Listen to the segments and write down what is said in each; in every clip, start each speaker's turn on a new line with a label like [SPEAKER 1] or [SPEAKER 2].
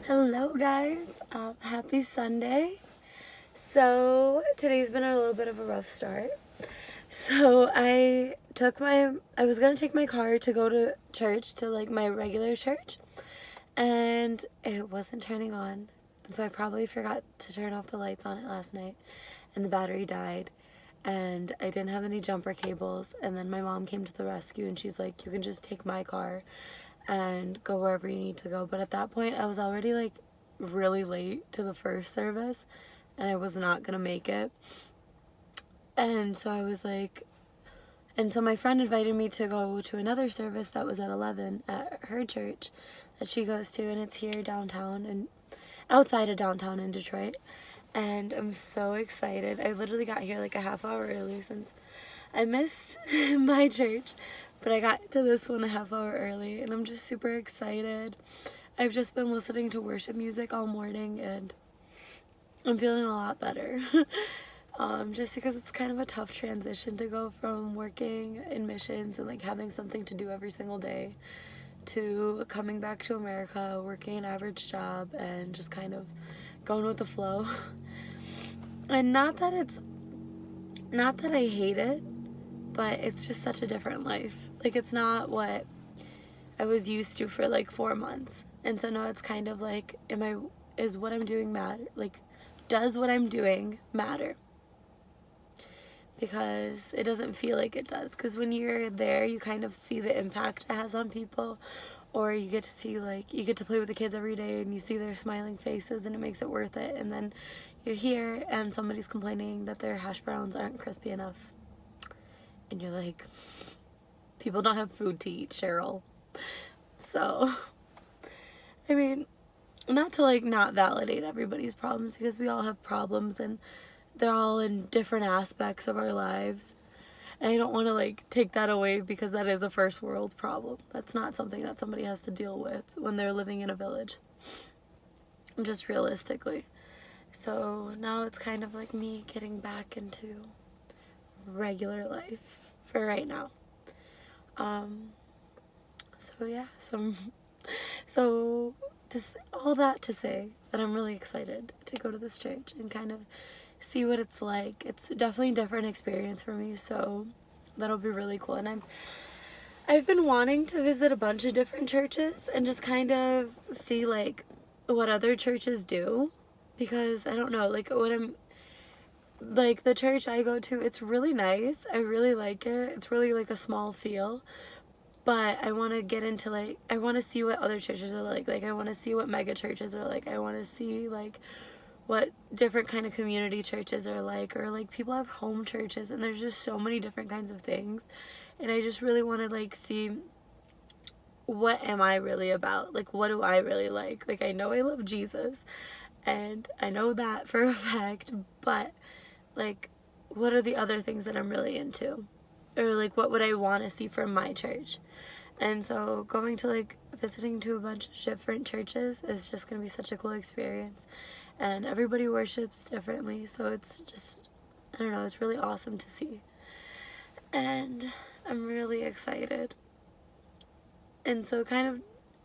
[SPEAKER 1] Hello guys, happy Sunday. So today's been a little bit of a rough start. So I was gonna take my car to go to church, to like my regular church, and it wasn't turning on. And so I probably forgot to turn off the lights on it last night, and the battery died, and I didn't have any jumper cables. And then my mom came to the rescue, and she's like, you can just take my car and go wherever you need to go. But at that point, I was already like really late to the first service, and I was not gonna make it. And so I was like, and so my friend invited me to go to another service that was at 11 at her church that she goes to, and it's here downtown and outside of downtown in Detroit. And I'm so excited. I literally got here like a half hour early since I missed my church, but I got to this one a half hour early, and I'm just super excited. I've just been listening to worship music all morning, and I'm feeling a lot better. Just because it's kind of a tough transition to go from working in missions and like having something to do every single day to coming back to America, working an average job, and just kind of going with the flow. And not that I hate it, but it's just such a different life. Like, it's not what I was used to for like 4 months. And so now it's kind of like, is what I'm doing matter? Like, does what I'm doing matter? Because it doesn't feel like it does. Because when you're there, you kind of see the impact it has on people. Or you get to see, like, you get to play with the kids every day and you see their smiling faces and it makes it worth it. And then you're here and somebody's complaining that their hash browns aren't crispy enough. And you're like, people don't have food to eat, Cheryl. So, I mean, not to like not validate everybody's problems, because we all have problems and they're all in different aspects of our lives. And I don't want to like take that away, because that is a first world problem. That's not something that somebody has to deal with when they're living in a village. Just realistically. So now it's kind of like me getting back into regular life for right now. So yeah, so just all that to say that I'm really excited to go to this church and kind of see what it's like. It's definitely a different experience for me, so that'll be really cool. And I've been wanting to visit a bunch of different churches and just kind of see like what other churches do, because I don't know, like like the church I go to, it's really nice. I really like it. It's really like a small feel. But I want to get into like, I want to see what other churches are like. Like, I want to see what mega churches are like. I want to see like what different kind of community churches are like, or like people have home churches, and there's just so many different kinds of things. And I just really want to like see, what am I really about? Like, what do I really like? Like, I know I love Jesus, and I know that for a fact, but like, what are the other things that I'm really into? Or like, what would I want to see from my church? And so going to like visiting to a bunch of different churches is just going to be such a cool experience. And everybody worships differently, so it's just, I don't know, it's really awesome to see. And I'm really excited. And so kind of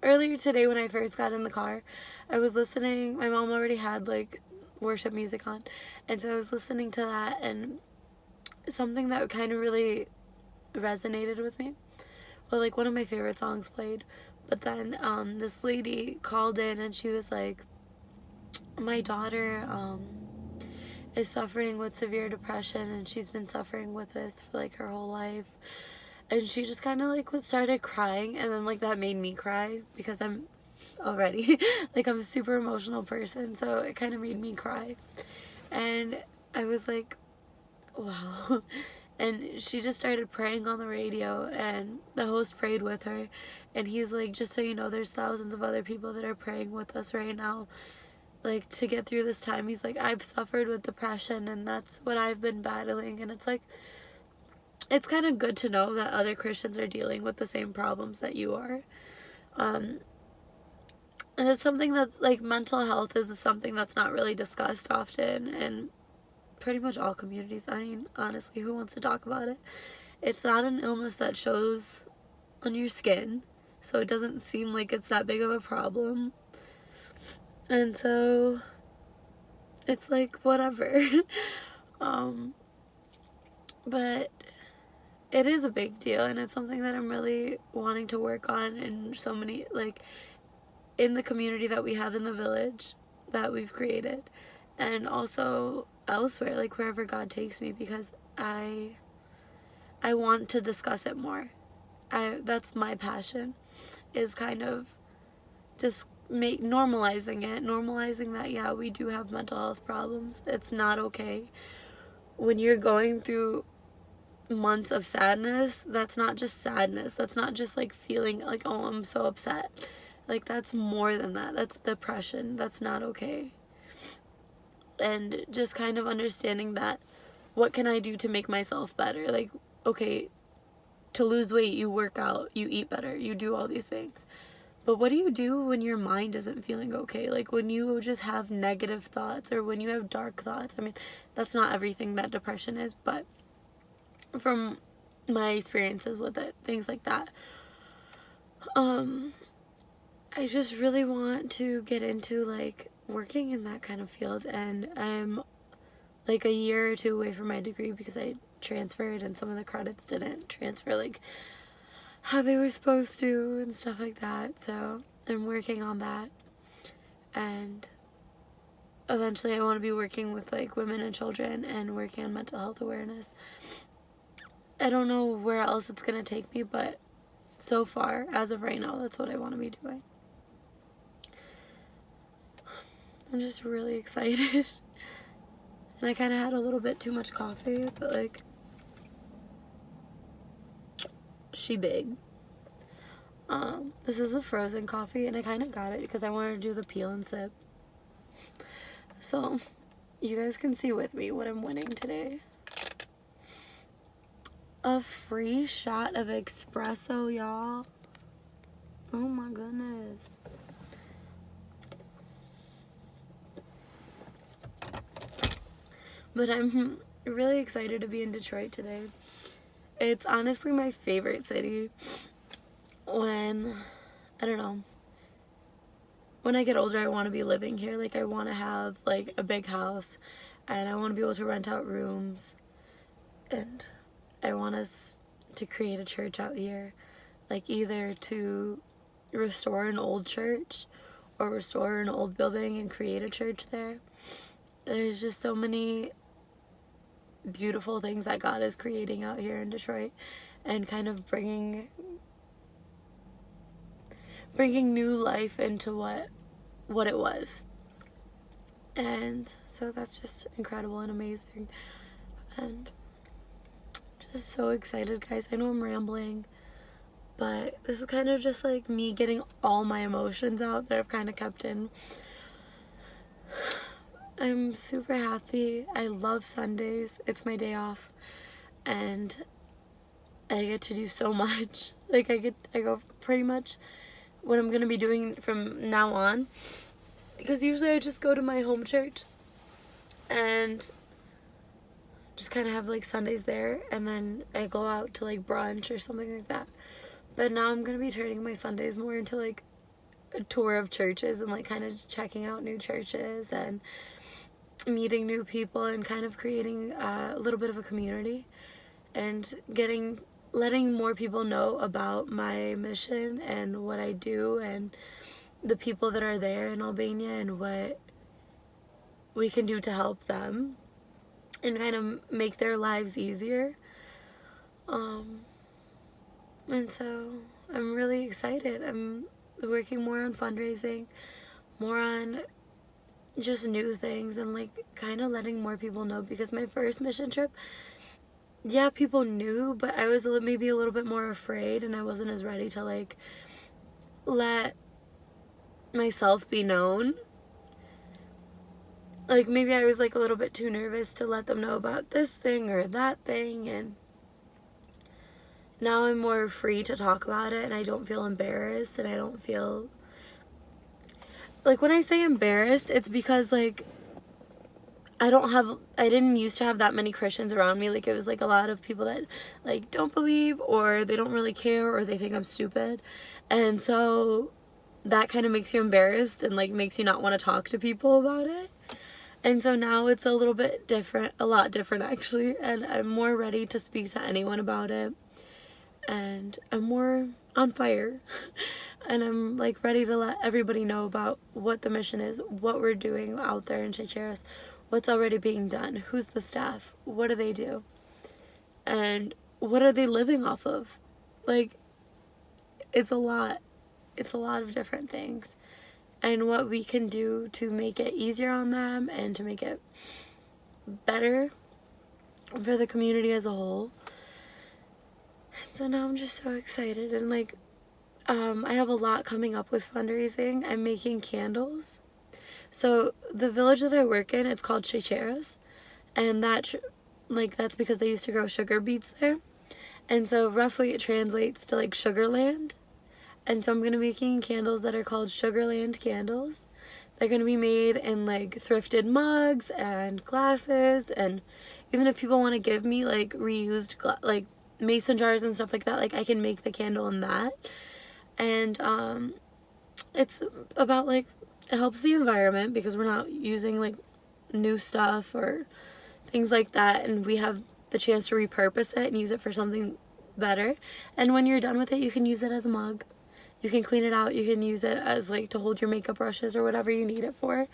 [SPEAKER 1] earlier today when I first got in the car, I was listening, my mom already had like worship music on, and so I was listening to that, and something that kind of really resonated with me, well, like one of my favorite songs played, but then this lady called in and she was like, my daughter is suffering with severe depression, and she's been suffering with this for like her whole life. And she just kind of like started crying, and then like that made me cry, because I'm already like, I'm a super emotional person, so it kind of made me cry. And I was like, wow. And she just started praying on the radio, and the host prayed with her, and he's like, just so you know, there's thousands of other people that are praying with us right now, like, to get through this time. He's like, I've suffered with depression, and that's what I've been battling. And it's like, it's kind of good to know that other Christians are dealing with the same problems that you are. And it's something that's like, mental health is something that's not really discussed often in pretty much all communities. I mean, honestly, who wants to talk about it? It's not an illness that shows on your skin, so it doesn't seem like it's that big of a problem. And so it's like whatever. But it is a big deal, and it's something that I'm really wanting to work on in so many, like, in the community that we have in the village that we've created, and also elsewhere, like wherever God takes me, because I want to discuss it more. That's my passion, is kind of just normalizing that, yeah, we do have mental health problems. It's not okay. When you're going through months of sadness, that's not just sadness. That's not just like feeling like, oh, I'm so upset. Like, that's more than that. That's depression. That's not okay. And just kind of understanding that, what can I do to make myself better? Like, okay, to lose weight, you work out, you eat better, you do all these things. But what do you do when your mind isn't feeling okay? Like, when you just have negative thoughts, or when you have dark thoughts. I mean, that's not everything that depression is, but from my experiences with it, things like that. I just really want to get into, like, working in that kind of field, and I'm like a year or two away from my degree because I transferred and some of the credits didn't transfer like how they were supposed to and stuff like that. So I'm working on that, and eventually I want to be working with like women and children and working on mental health awareness. I don't know where else it's gonna take me, but so far, as of right now, that's what I want to be doing. I'm just really excited. And I kind of had a little bit too much coffee, but like, she big. This is a frozen coffee, and I kind of got it because I wanted to do the peel and sip. So, you guys can see with me what I'm winning today. A free shot of espresso, y'all. Oh my goodness. But I'm really excited to be in Detroit today. It's honestly my favorite city. When I get older, I want to be living here. Like, I want to have like a big house, and I want to be able to rent out rooms, and I want us to create a church out here, like either to restore an old church or restore an old building and create a church there. There's just so many beautiful things that God is creating out here in Detroit, and kind of bringing new life into what it was. And so that's just incredible and amazing, and just so excited, guys. I know I'm rambling, but this is kind of just like me getting all my emotions out that I've kind of kept in. I'm super happy. I love Sundays. It's my day off, and I get to do so much. Like, I go pretty much what I'm going to be doing from now on, because usually I just go to my home church and just kind of have like Sundays there, and then I go out to like brunch or something like that. But now I'm going to be turning my Sundays more into like a tour of churches, and like kind of just checking out new churches and meeting new people, and kind of creating a little bit of a community, and letting more people know about my mission and what I do, and the people that are there in Albania, and what we can do to help them and kind of make their lives easier. And so I'm really excited. I'm working more on fundraising, more on just new things, and like kind of letting more people know, because my first mission trip, yeah, people knew, but I was maybe a little bit more afraid, and I wasn't as ready to like let myself be known. Like, maybe I was like a little bit too nervous to let them know about this thing or that thing, and now I'm more free to talk about it, and I don't feel embarrassed, and I don't feel like, when I say embarrassed, it's because like I didn't used to have that many Christians around me. Like, it was like a lot of people that like don't believe, or they don't really care, or they think I'm stupid. And so that kind of makes you embarrassed and like makes you not want to talk to people about it. And so now it's a little bit different, a lot different actually, and I'm more ready to speak to anyone about it, and I'm more on fire and I'm like ready to let everybody know about what the mission is, what we're doing out there in Chicheras, what's already being done, who's the staff, what do they do, and what are they living off of. Like, it's a lot of different things, and what we can do to make it easier on them and to make it better for the community as a whole. And so now I'm just so excited, and like I have a lot coming up with fundraising. I'm making candles. So the village that I work in, it's called Chicheras, and that's because they used to grow sugar beets there, and so roughly it translates to like Sugarland. And so I'm going to be making candles that are called Sugarland candles. They're going to be made in like thrifted mugs and glasses, and even if people want to give me like reused like mason jars and stuff like that, like I can make the candle in that. And it's about like, it helps the environment because we're not using like new stuff or things like that, and we have the chance to repurpose it and use it for something better. And when you're done with it, you can use it as a mug. You can clean it out. You can use it as like to hold your makeup brushes or whatever you need it for.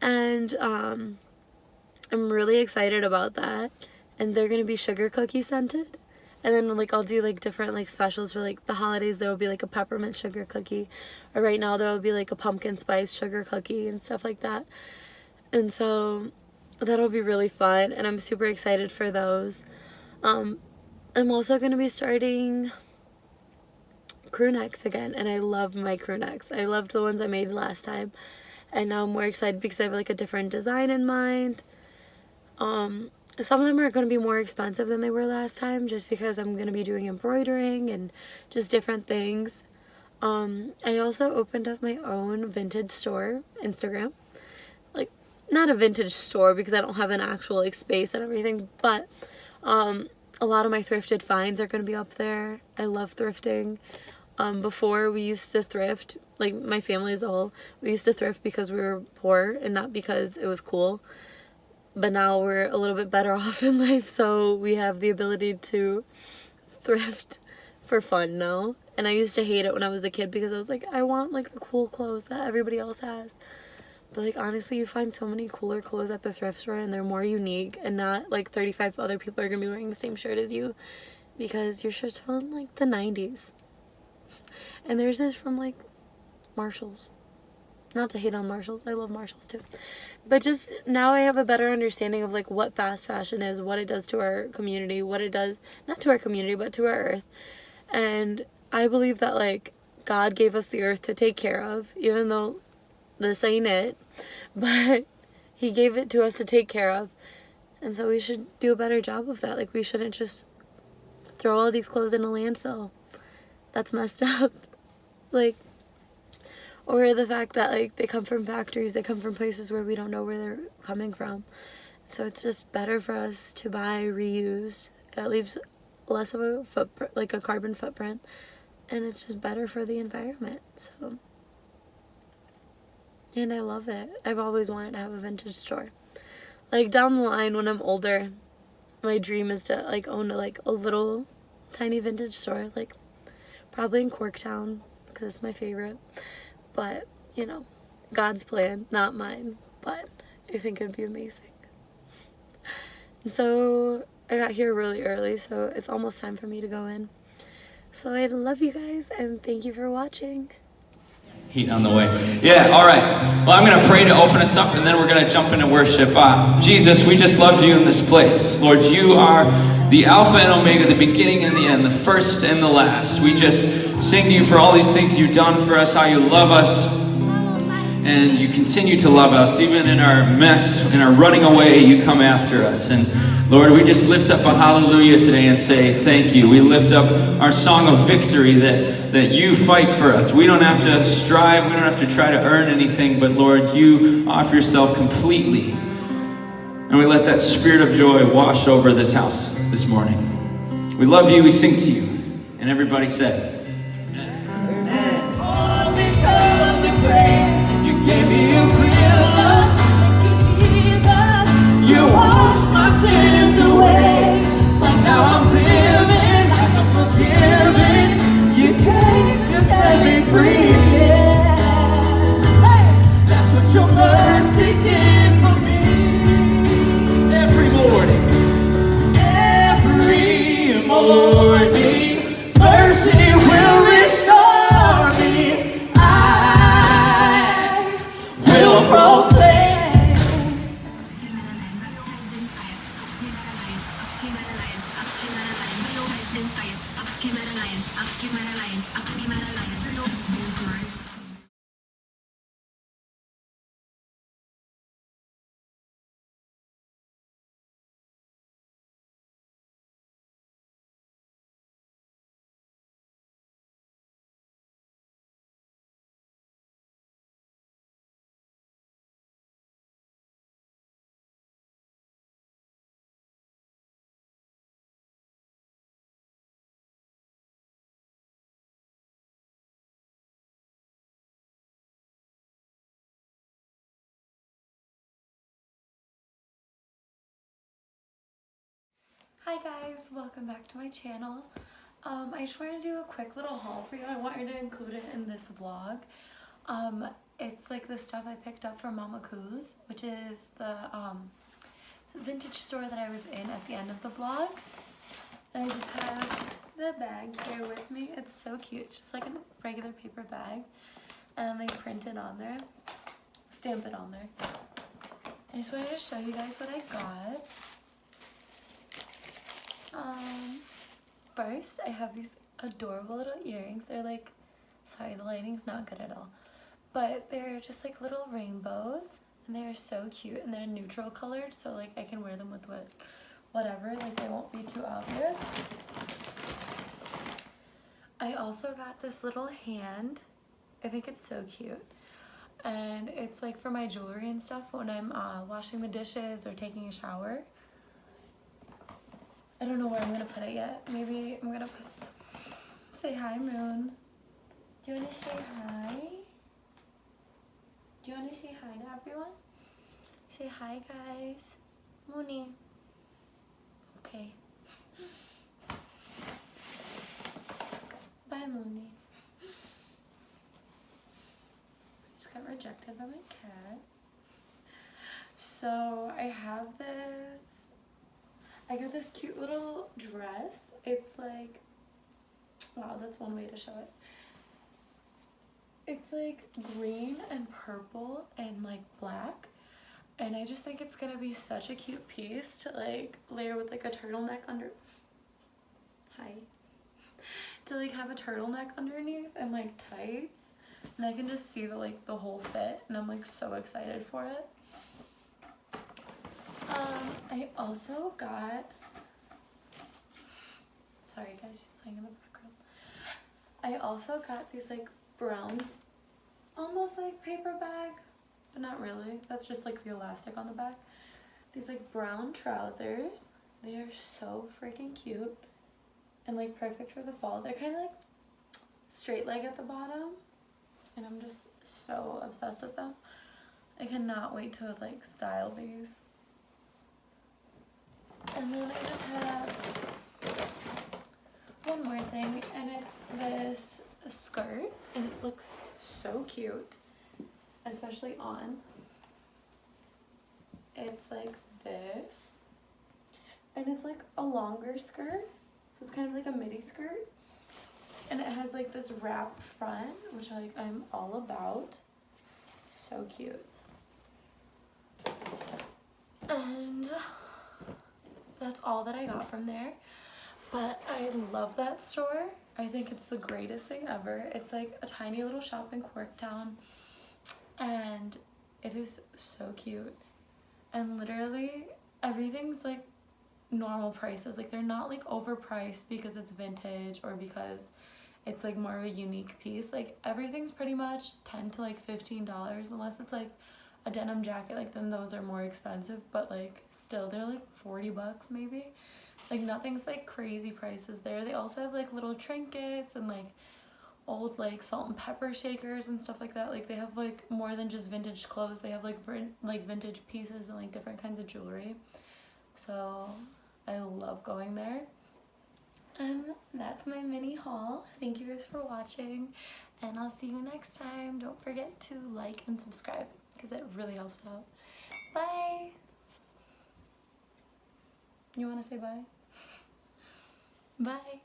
[SPEAKER 1] And I'm really excited about that. And they're going to be sugar cookie scented. And then like I'll do like different like specials for like the holidays. There will be like a peppermint sugar cookie. Or right now there will be like a pumpkin spice sugar cookie and stuff like that. And so that'll be really fun. And I'm super excited for those. I'm also going to be starting crew necks again, and I love my crew necks. I loved the ones I made last time, and now I'm more excited because I have like a different design in mind. Some of them are going to be more expensive than they were last time, just because I'm going to be doing embroidering and just different things. I also opened up my own vintage store Instagram, like not a vintage store because I don't have an actual like space and everything, but a lot of my thrifted finds are going to be up there. I love thrifting. Before we used to thrift, like my family as a whole, we used to thrift because we were poor and not because it was cool. But now we're a little bit better off in life, so we have the ability to thrift for fun now. And I used to hate it when I was a kid because I was like, I want like the cool clothes that everybody else has. But like honestly, you find so many cooler clothes at the thrift store, and they're more unique, and not like 35 other people are gonna be wearing the same shirt as you because your shirt's from like the 90s. And theirs is from like Marshalls. Not to hate on Marshalls, I love Marshalls too. But just now I have a better understanding of like what fast fashion is, what it does to our community, what it does, not to our community, but to our earth. And I believe that like God gave us the earth to take care of, even though this ain't it, but he gave it to us to take care of. And so we should do a better job of that. Like we shouldn't just throw all these clothes in a landfill. That's messed up. Like, or the fact that like they come from factories, they come from places where we don't know where they're coming from. So it's just better for us to buy reused. It leaves less of a footprint, like a carbon footprint, and it's just better for the environment. So, and I love it. I've always wanted to have a vintage store. Like down the line when I'm older, my dream is to like own a little tiny vintage store, like probably in Corktown, because it's my favorite. But, you know, God's plan, not mine. But I think it'd be amazing. And so I got here really early, so it's almost time for me to go in. So I love you guys, and thank you for watching.
[SPEAKER 2] Heat on the way. Yeah, all right. Well, I'm going to pray to open us up, and then we're going to jump into worship. Jesus, we just love you in this place. Lord, you are the Alpha and Omega, the beginning and the end, the first and the last. We just sing to you for all these things you've done for us, how you love us, and you continue to love us. Even in our mess, in our running away, you come after us. And Lord, we just lift up a hallelujah today and say thank you. We lift up our song of victory that you fight for us. We don't have to strive. We don't have to try to earn anything. But Lord, you offer yourself completely. And we let that spirit of joy wash over this house this morning. We love you. We sing to you. And everybody said, Amen. Amen. washed my sins away. Like now I'm living, like I'm forgiven. You came to set me free. Yeah. Hey, that's what your mercy did for me. Every morning, mercy will restore me. I will proclaim.
[SPEAKER 1] Hi guys, welcome back to my channel. I just wanted to do a quick little haul for you. I wanted to include it in this vlog. It's like the stuff I picked up from Mama Koo's, which is the vintage store that I was in at the end of the vlog. And I just have the bag here with me. It's so cute. It's just like a regular paper bag. And they print it on there, stamp it on there. I just wanted to show you guys what I got. First, I have these adorable little earrings. They're like, sorry, the lighting's not good at all, but they're just like little rainbows, and they're so cute, and they're neutral colored, so like I can wear them with whatever, like they won't be too obvious. I also got this little hand. I think it's so cute, and it's like for my jewelry and stuff when I'm washing the dishes or taking a shower. I don't know where I'm gonna put it yet. Maybe I'm gonna say hi, Moon. Do you wanna say hi? Do you wanna say hi to everyone? Say hi, guys. Mooney. Okay. Bye, Mooney. Just got rejected by my cat. So I have this. I got this cute little dress. It's like, wow, that's one way to show it. It's like green and purple and like black. And I just think it's gonna be such a cute piece to like layer with like a turtleneck under. Hi. To like have a turtleneck underneath and like tights. And I can just see the whole fit, and I'm like so excited for it. I also got, sorry guys, she's playing in the background. I also got these like brown, almost like paper bag, but not really. That's just like the elastic on the back. These like brown trousers. They are so freaking cute and like perfect for the fall. They're kind of like straight leg at the bottom, and I'm just so obsessed with them. I cannot wait to like style these. And then I just have one more thing, and it's this skirt, and it looks so cute, especially on. It's like this, and it's like a longer skirt, so it's kind of like a midi skirt, and it has like this wrapped front, which I'm all about. So cute. And that's all that I got from there, but I love that store. I think it's the greatest thing ever. It's like a tiny little shop in Corktown, and it is so cute, and literally everything's like normal prices. Like they're not like overpriced because it's vintage or because it's like more of a unique piece. Like everything's pretty much $10 to like $15, unless it's like a denim jacket, like then those are more expensive, but like still they're like 40 bucks maybe. Like nothing's like crazy prices there. They also have like little trinkets and like old like salt and pepper shakers and stuff like that. Like they have like more than just vintage clothes. They have like vintage pieces and like different kinds of jewelry. So I love going there. And that's my mini haul. Thank you guys for watching, and I'll see you next time. Don't forget to like and subscribe because it really helps out. Bye! You want to say bye? Bye!